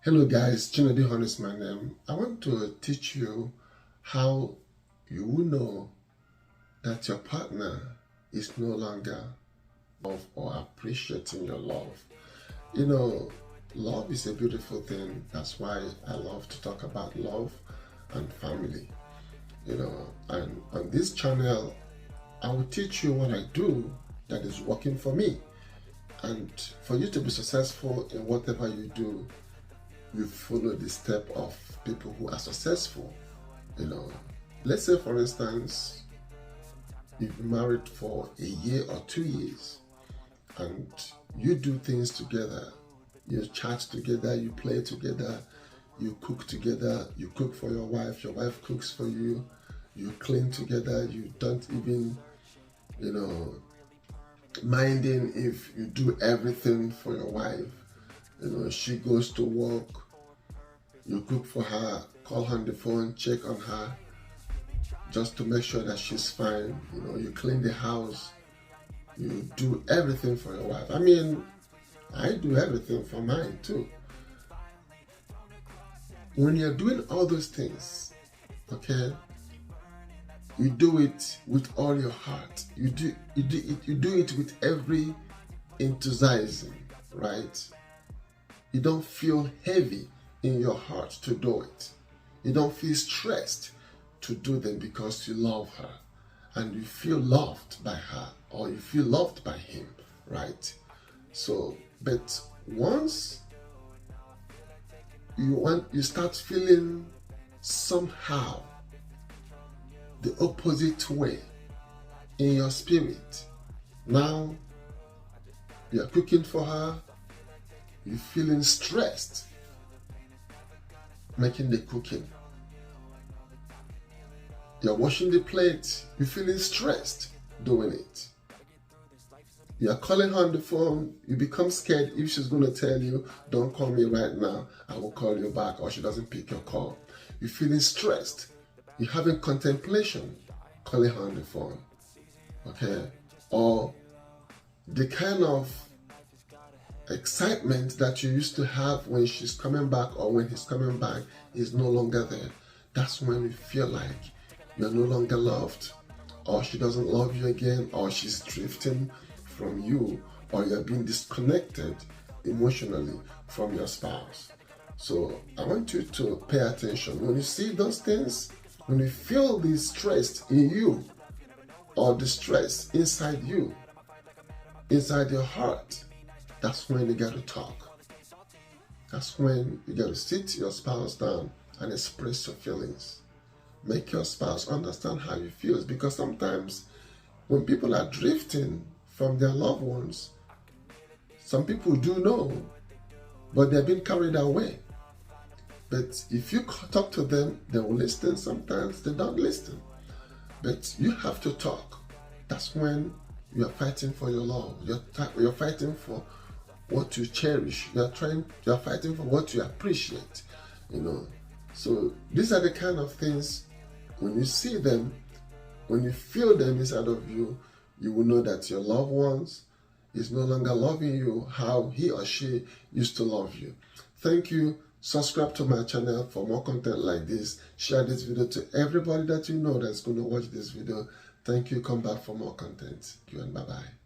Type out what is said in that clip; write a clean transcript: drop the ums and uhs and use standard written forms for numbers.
Hello guys, iheonu is my name. I want to teach you how you will know that your partner is no longer love or appreciating your love. Love is a beautiful thing. That's why I love to talk about love and family. And on this channel, I will teach you what I do that is working for me. And for you to be successful in whatever you do, you follow the step of people who are successful. Let's say for instance, you've been married for a year or 2 years and you do things together. You chat together, you play together, you cook together, you cook for your wife cooks for you, you clean together, you don't even, minding if you do everything for your wife. She goes to work, you cook for her, call her on the phone, check on her, just to make sure that she's fine. You clean the house, you do everything for your wife. I mean, I do everything for mine too. When you're doing all those things, okay, you do it with all your heart. You do it with every enthusiasm, right? You don't feel heavy in your heart to do it. You don't feel stressed to do them because you love her and you feel loved by her or you feel loved by him, right? So, but once you start feeling somehow the opposite way in your spirit, now you're cooking for her, you're feeling stressed making the cooking. You're washing the plate, you're feeling stressed doing it. You're calling her on the phone, you become scared if she's going to tell you, don't call me right now, I will call you back, or she doesn't pick your call. You're feeling stressed. You're having contemplation, calling her on the phone. Okay? Or the kind of excitement that you used to have when she's coming back or when he's coming back is no longer there. That's when you feel like you're no longer loved, or she doesn't love you again, or she's drifting from you, or you're being disconnected emotionally from your spouse. So I want you to pay attention. When you see those things, when you feel the stress in you or the stress inside you, inside your heart, that's when you got to talk. That's when you got to sit your spouse down and express your feelings. Make your spouse understand how you feel. Because sometimes when people are drifting from their loved ones, some people do know, but they're being carried away. But if you talk to them, they will listen. Sometimes they don't listen. But you have to talk. That's when you're fighting for your love. You're fighting for what you cherish. You're fighting for what you appreciate. So these are the kind of things, when you see them, when you feel them inside of you, you will know that your loved ones is no longer loving you how he or she used to love you. Thank you. Subscribe to my channel for more content like this. Share this video to everybody that you know that's going to watch this video. Thank you. Come back for more content. Thank you and bye-bye.